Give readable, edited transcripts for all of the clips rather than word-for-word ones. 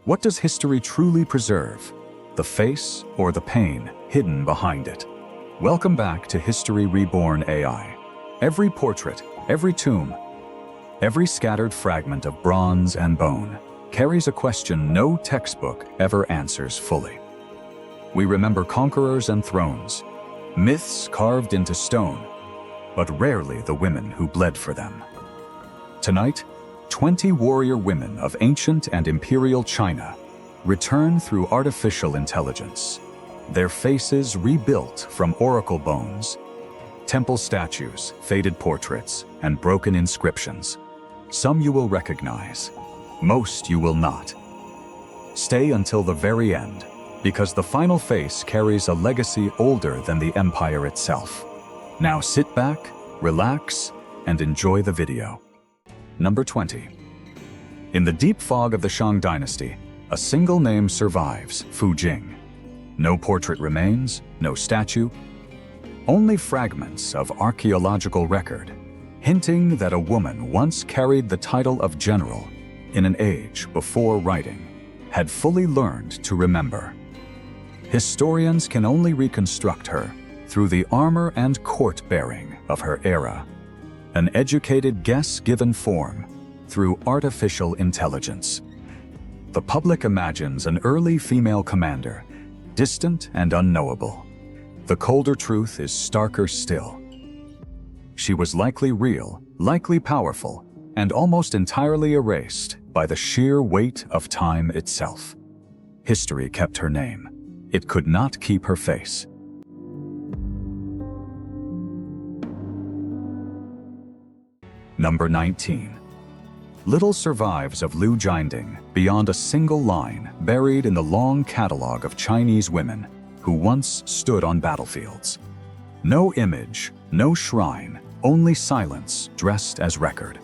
What does history truly preserve? The face or the pain hidden behind it? Welcome back to History Reborn AI. Every portrait, every tomb, every scattered fragment of bronze and bone carries a question no textbook ever answers fully. We remember conquerors and thrones, myths carved into stone, but rarely the women who bled for them. Tonight, 20 warrior women of ancient and imperial China return through artificial intelligence, their faces rebuilt from oracle bones, temple statues, faded portraits, and broken inscriptions. Some you will recognize, most you will not. Stay until the very end, because the final face carries a legacy older than the empire itself. Now sit back, relax, and enjoy the video. Number 20. In the deep fog of the Shang dynasty, a single name survives, Jing. No portrait remains, no statue, only fragments of archaeological record, hinting that a woman once carried the title of general in an age before writing, had fully learned to remember. Historians can only reconstruct her through the armor and court-bearing of her era, an educated guess given form through artificial intelligence. The public imagines an early female commander, distant and unknowable. The colder truth is starker still. She was likely real, likely powerful, and almost entirely erased by the sheer weight of time itself. History kept her name. It could not keep her face. Number 19. Little survives of Liu Jinding beyond a single line buried in the long catalog of Chinese women who once stood on battlefields. No image, no shrine, only silence dressed as record.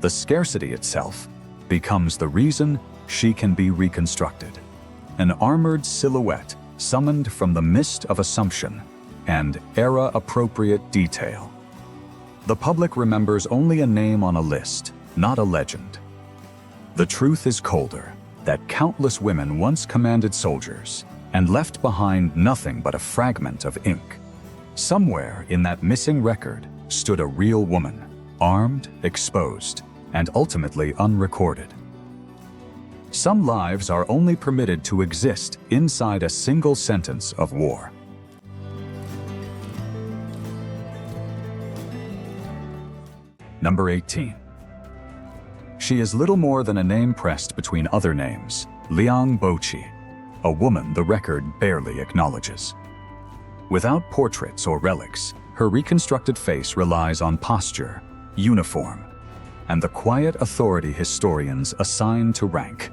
The scarcity itself becomes the reason she can be reconstructed. An armored silhouette summoned from the mist of assumption and era-appropriate detail. The public remembers only a name on a list, not a legend. The truth is colder, that countless women once commanded soldiers and left behind nothing but a fragment of ink. Somewhere in that missing record stood a real woman, armed, exposed, and ultimately unrecorded. Some lives are only permitted to exist inside a single sentence of war. Number 18. She is little more than a name pressed between other names, Liang Boqi, a woman the record barely acknowledges. Without portraits or relics, her reconstructed face relies on posture, uniform, and the quiet authority historians assign to rank.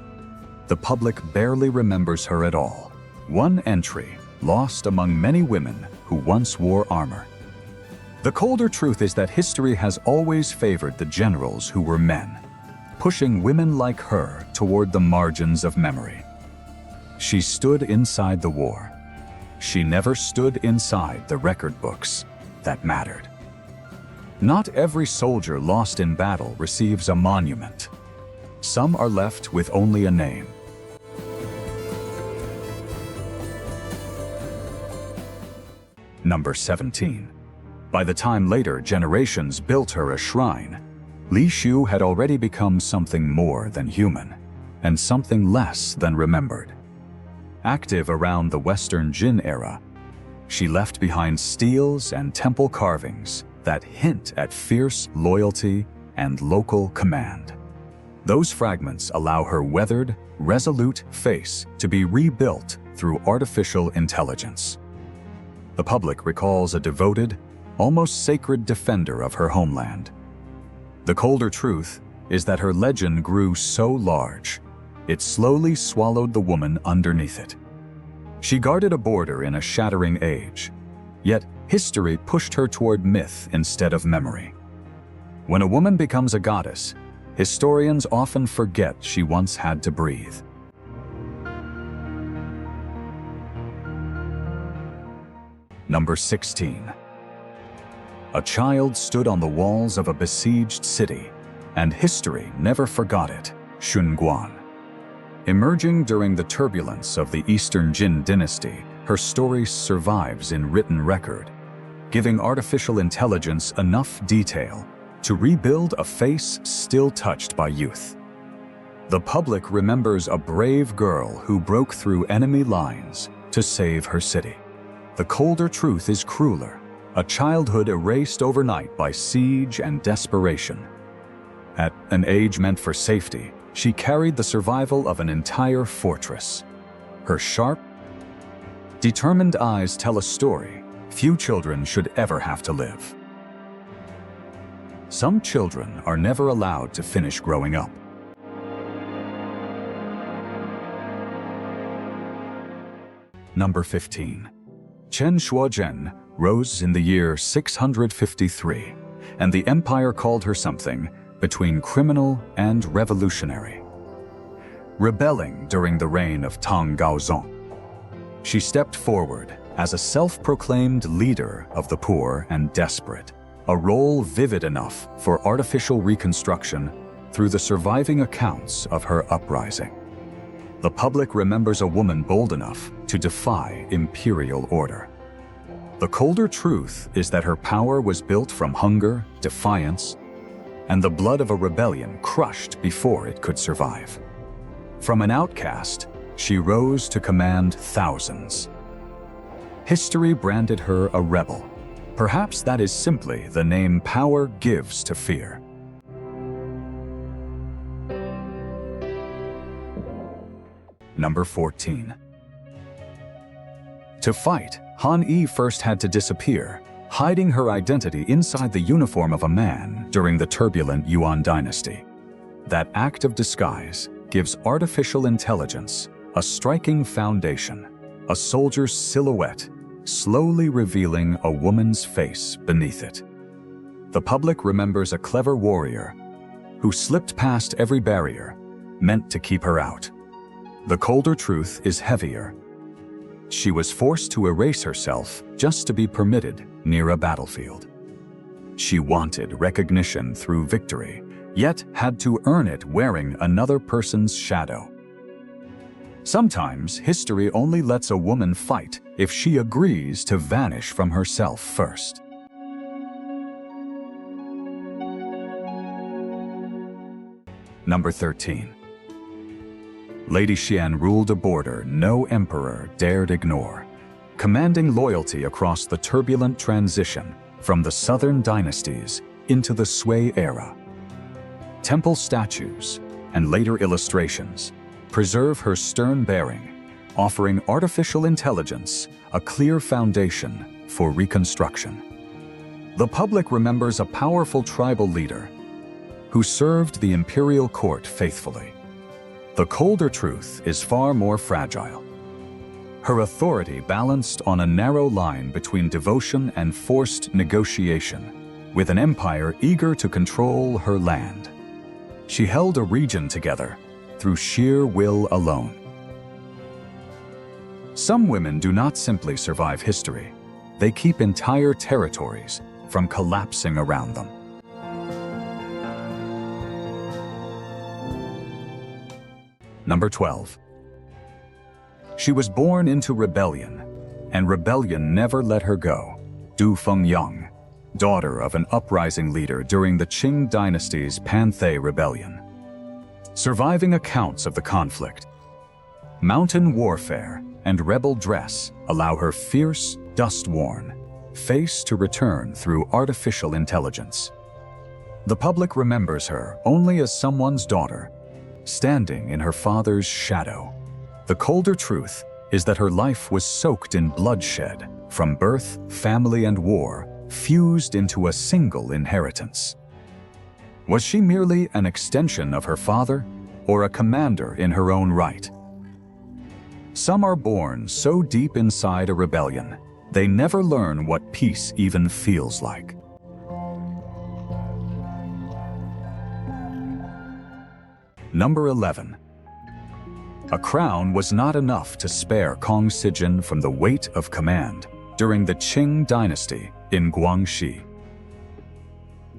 The public barely remembers her at all. One entry, lost among many women who once wore armor. The colder truth is that history has always favored the generals who were men, pushing women like her toward the margins of memory. She stood inside the war. She never stood inside the record books that mattered. Not every soldier lost in battle receives a monument. Some are left with only a name. Number 17. By the time later generations built her a shrine, Li Shu had already become something more than human, and something less than remembered. Active around the Western Jin era, she left behind steels and temple carvings that hint at fierce loyalty and local command. Those fragments allow her weathered, resolute face to be rebuilt through artificial intelligence. The public recalls a devoted, almost sacred defender of her homeland. The colder truth is that her legend grew so large, it slowly swallowed the woman underneath it. She guarded a border in a shattering age, yet history pushed her toward myth instead of memory. When a woman becomes a goddess, historians often forget she once had to breathe. Number 16. A child stood on the walls of a besieged city, and history never forgot it, Guan. Emerging during the turbulence of the Eastern Jin dynasty, her story survives in written record, giving artificial intelligence enough detail to rebuild a face still touched by youth. The public remembers a brave girl who broke through enemy lines to save her city. The colder truth is crueler, a childhood erased overnight by siege and desperation. At an age meant for safety, she carried the survival of an entire fortress. Her sharp, determined eyes tell a story few children should ever have to live. Some children are never allowed to finish growing up. Number 15. Chen Shuozhen rose in the year 653, and the empire called her something between criminal and revolutionary. Rebelling during the reign of Tang Gaozong, she stepped forward as a self-proclaimed leader of the poor and desperate, a role vivid enough for artificial reconstruction through the surviving accounts of her uprising. The public remembers a woman bold enough to defy imperial order. The colder truth is that her power was built from hunger, defiance, and the blood of a rebellion crushed before it could survive. From an outcast, she rose to command thousands. History branded her a rebel. Perhaps that is simply the name power gives to fear. Number 14. To fight, Han Yi first had to disappear, hiding her identity inside the uniform of a man during the turbulent Yuan dynasty. That act of disguise gives artificial intelligence a striking foundation, a soldier's silhouette slowly revealing a woman's face beneath it. The public remembers a clever warrior who slipped past every barrier meant to keep her out. The colder truth is heavier. She was forced to erase herself just to be permitted near a battlefield. She wanted recognition through victory, yet had to earn it wearing another person's shadow. Sometimes history only lets a woman fight if she agrees to vanish from herself first. Number 13. Lady Xian ruled a border no emperor dared ignore, commanding loyalty across the turbulent transition from the southern dynasties into the Sui era. Temple statues and later illustrations preserve her stern bearing, offering artificial intelligence a clear foundation for reconstruction. The public remembers a powerful tribal leader who served the imperial court faithfully. The colder truth is far more fragile. Her authority balanced on a narrow line between devotion and forced negotiation, with an empire eager to control her land. She held a region together through sheer will alone. Some women do not simply survive history, they keep entire territories from collapsing around them. Number 12. She was born into rebellion, and rebellion never let her go. Fengyang, daughter of an uprising leader during the Qing Dynasty's Panthay Rebellion. Surviving accounts of the conflict, mountain warfare, and rebel dress allow her fierce, dust-worn face to return through artificial intelligence. The public remembers her only as someone's daughter, standing in her father's shadow. The colder truth is that her life was soaked in bloodshed from birth, family, and war, fused into a single inheritance. Was she merely an extension of her father, or a commander in her own right? Some are born so deep inside a rebellion, they never learn what peace even feels like. Number 11. A crown was not enough to spare Sizhen from the weight of command during the Qing dynasty in Guangxi.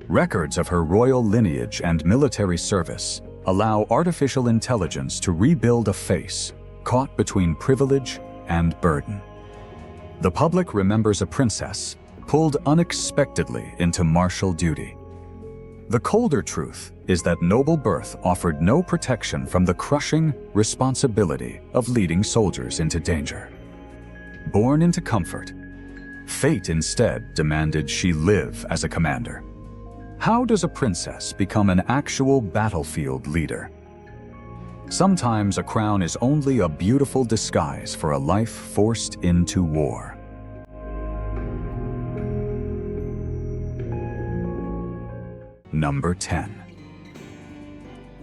Records of her royal lineage and military service allow artificial intelligence to rebuild a face caught between privilege and burden. The public remembers a princess pulled unexpectedly into martial duty. The colder truth is that noble birth offered no protection from the crushing responsibility of leading soldiers into danger. Born into comfort, fate instead demanded she live as a commander. How does a princess become an actual battlefield leader? Sometimes a crown is only a beautiful disguise for a life forced into war. Number 10.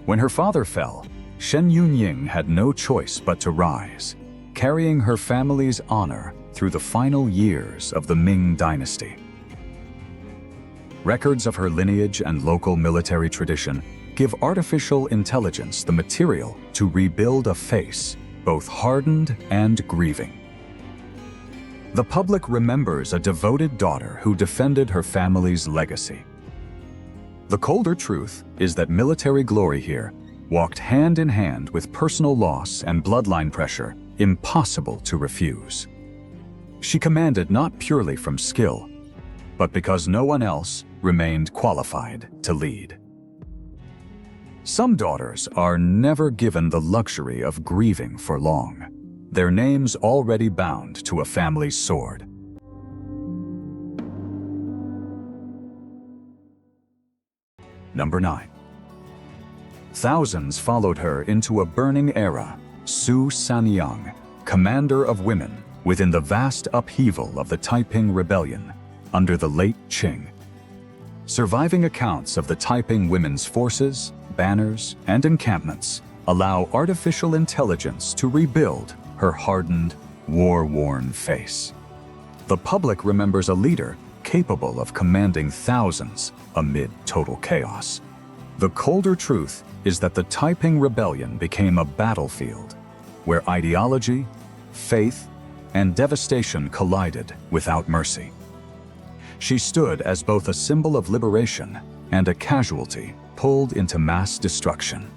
When her father fell, Shen Yunying had no choice but to rise, carrying her family's honor through the final years of the Ming Dynasty. Records of her lineage and local military tradition give artificial intelligence the material to rebuild a face, both hardened and grieving. The public remembers a devoted daughter who defended her family's legacy. The colder truth is that military glory here walked hand in hand with personal loss and bloodline pressure impossible to refuse. She commanded not purely from skill, but because no one else remained qualified to lead. Some daughters are never given the luxury of grieving for long, their names already bound to a family's sword. Number 9. Thousands followed her into a burning era, Su Sanniang, commander of women within the vast upheaval of the Taiping Rebellion under the late Qing. Surviving accounts of the Taiping women's forces, banners, and encampments allow artificial intelligence to rebuild her hardened, war-worn face. The public remembers a leader capable of commanding thousands amid total chaos. The colder truth is that the Taiping Rebellion became a battlefield where ideology, faith, and devastation collided without mercy. She stood as both a symbol of liberation and a casualty pulled into mass destruction.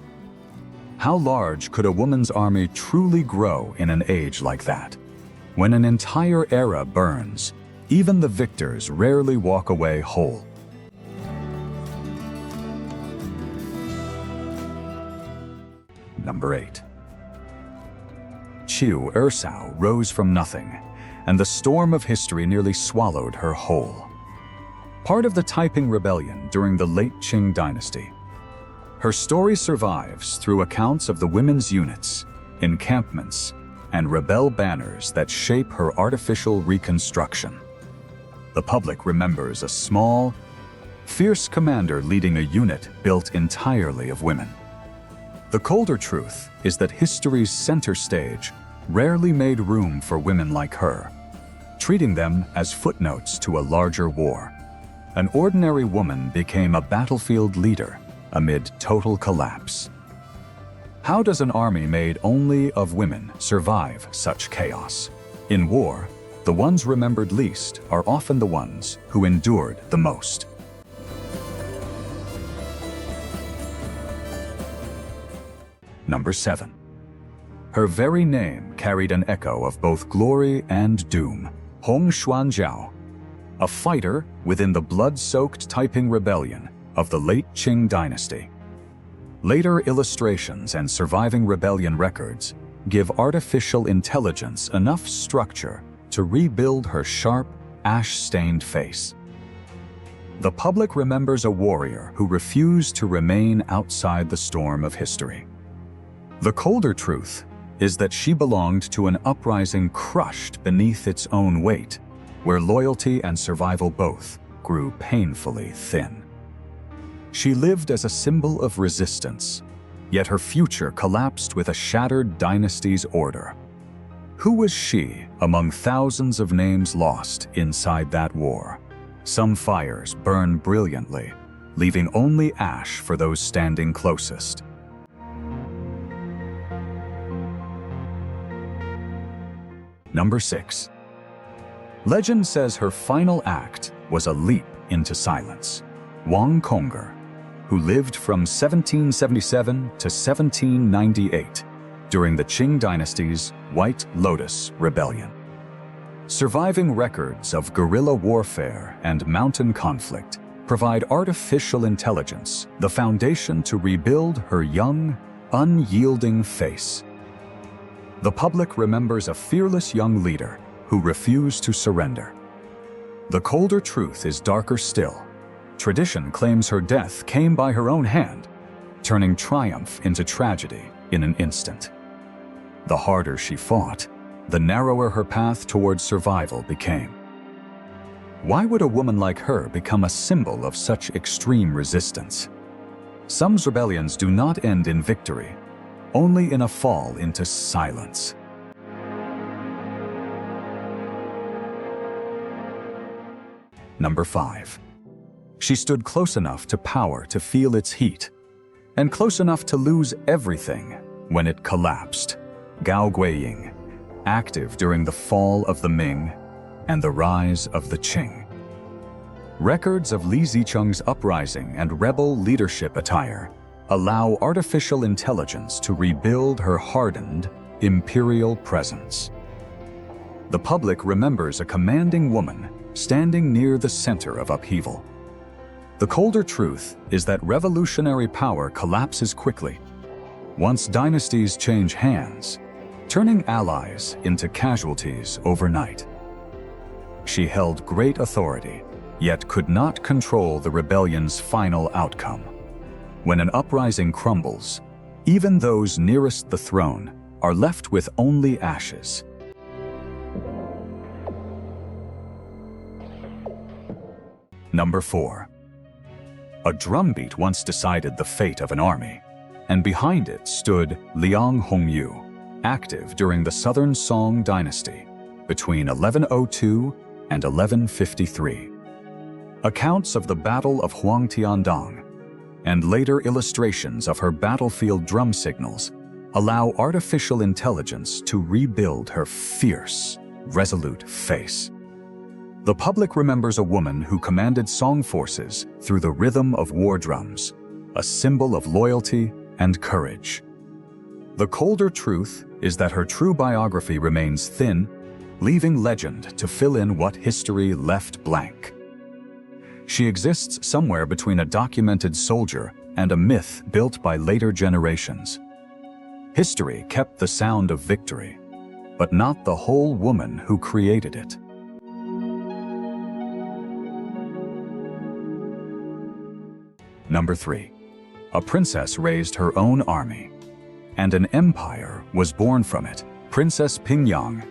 How large could a woman's army truly grow in an age like that? When an entire era burns, even the victors rarely walk away whole. Number 8. Ersao rose from nothing, and the storm of history nearly swallowed her whole. Part of the Taiping Rebellion during the late Qing dynasty, her story survives through accounts of the women's units, encampments, and rebel banners that shape her artificial reconstruction. The public remembers a small, fierce commander leading a unit built entirely of women. The colder truth is that history's center stage rarely made room for women like her, treating them as footnotes to a larger war. An ordinary woman became a battlefield leader amid total collapse. How does an army made only of women survive such chaos? In war, the ones remembered least are often the ones who endured the most. Number 7. Her very name carried an echo of both glory and doom. Xuanjiao, a fighter within the blood-soaked Taiping Rebellion of the late Qing dynasty. Later illustrations and surviving rebellion records give artificial intelligence enough structure to rebuild her sharp, ash-stained face. The public remembers a warrior who refused to remain outside the storm of history. The colder truth is that she belonged to an uprising crushed beneath its own weight, where loyalty and survival both grew painfully thin. She lived as a symbol of resistance, yet her future collapsed with a shattered dynasty's order. Who was she among thousands of names lost inside that war? Some fires burn brilliantly, leaving only ash for those standing closest. Number 6. Legend says her final act was a leap into silence. Wang Cong'er, who lived from 1777 to 1798 during the Qing Dynasty's White Lotus Rebellion. Surviving records of guerrilla warfare and mountain conflict provide artificial intelligence the foundation to rebuild her young, unyielding face. The public remembers a fearless young leader who refused to surrender. The colder truth is darker still. Tradition claims her death came by her own hand, turning triumph into tragedy in an instant. The harder she fought, the narrower her path towards survival became. Why would a woman like her become a symbol of such extreme resistance? Some rebellions do not end in victory, only in a fall into silence. Number 5. She stood close enough to power to feel its heat, and close enough to lose everything when it collapsed. Guiying, active during the fall of the Ming and the rise of the Qing. Records of Li Zicheng's uprising and rebel leadership attire allow artificial intelligence to rebuild her hardened imperial presence. The public remembers a commanding woman standing near the center of upheaval. The colder truth is that revolutionary power collapses quickly. Once dynasties change hands, turning allies into casualties overnight. She held great authority, yet could not control the rebellion's final outcome. When an uprising crumbles, even those nearest the throne are left with only ashes. Number 4. A drumbeat once decided the fate of an army, and behind it stood Liang Hongyu, active during the Southern Song dynasty between 1102 and 1153. Accounts of the Battle of Huangtiandang and later illustrations of her battlefield drum signals allow artificial intelligence to rebuild her fierce, resolute face. The public remembers a woman who commanded song forces through the rhythm of war drums, a symbol of loyalty and courage. The colder truth is that her true biography remains thin, leaving legend to fill in what history left blank. She exists somewhere between a documented soldier and a myth built by later generations. History kept the sound of victory, but not the whole woman who created it. Number 3. A princess raised her own army, and an empire was born from it, Princess Pingyang,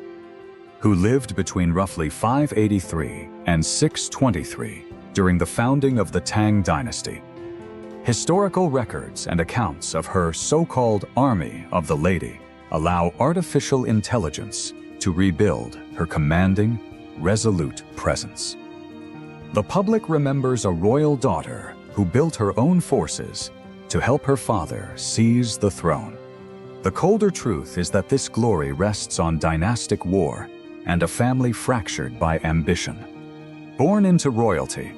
who lived between roughly 583 and 623 during the founding of the Tang dynasty. Historical records and accounts of her so-called Army of the Lady allow artificial intelligence to rebuild her commanding, resolute presence. The public remembers a royal daughter who built her own forces to help her father seize the throne. The colder truth is that this glory rests on dynastic war and a family fractured by ambition. Born into royalty,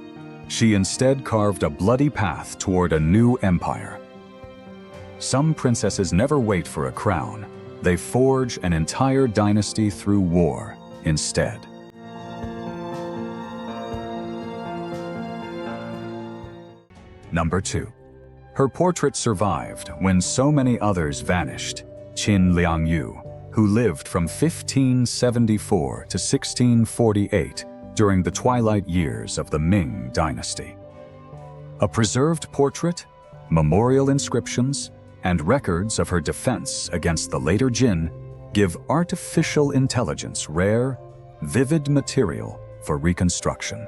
she instead carved a bloody path toward a new empire. Some princesses never wait for a crown. They forge an entire dynasty through war instead. Number 2. Her portrait survived when so many others vanished. Qin Liangyu, who lived from 1574 to 1648 during the twilight years of the Ming dynasty. A preserved portrait, memorial inscriptions, and records of her defense against the later Jin give artificial intelligence rare, vivid material for reconstruction.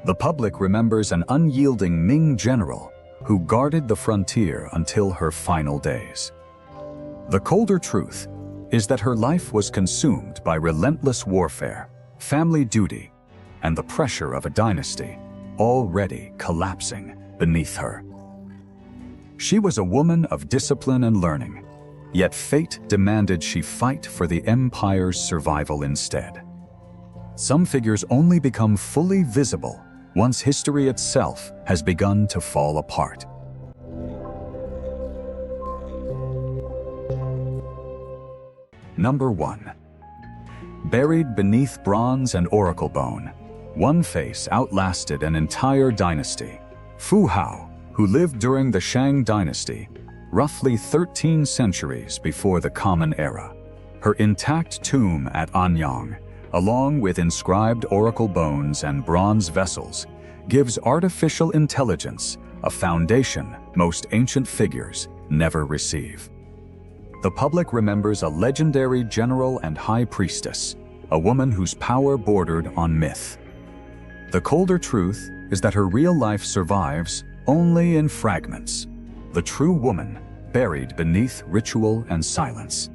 The public remembers an unyielding Ming general who guarded the frontier until her final days. The colder truth is that her life was consumed by relentless warfare, family duty, and the pressure of a dynasty already collapsing beneath her. She was a woman of discipline and learning, yet fate demanded she fight for the empire's survival instead. Some figures only become fully visible once history itself has begun to fall apart. Number 1. Buried beneath bronze and oracle bone, one face outlasted an entire dynasty. Fu Hao, who lived during the Shang dynasty, roughly 13 centuries before the Common Era. Her intact tomb at Anyang, along with inscribed oracle bones and bronze vessels, gives artificial intelligence a foundation most ancient figures never receive. The public remembers a legendary general and high priestess, a woman whose power bordered on myth. The colder truth is that her real life survives only in fragments, the true woman buried beneath ritual and silence.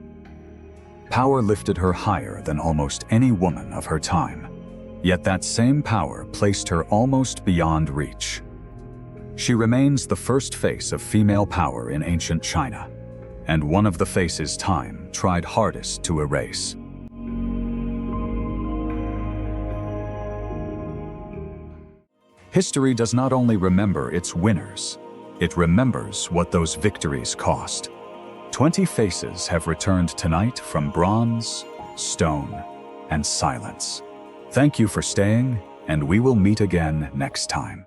Power lifted her higher than almost any woman of her time, yet that same power placed her almost beyond reach. She remains the first face of female power in ancient China, and one of the faces time tried hardest to erase. History does not only remember its winners, it remembers what those victories cost. 20 faces have returned tonight from bronze, stone, and silence. Thank you for staying, and we will meet again next time.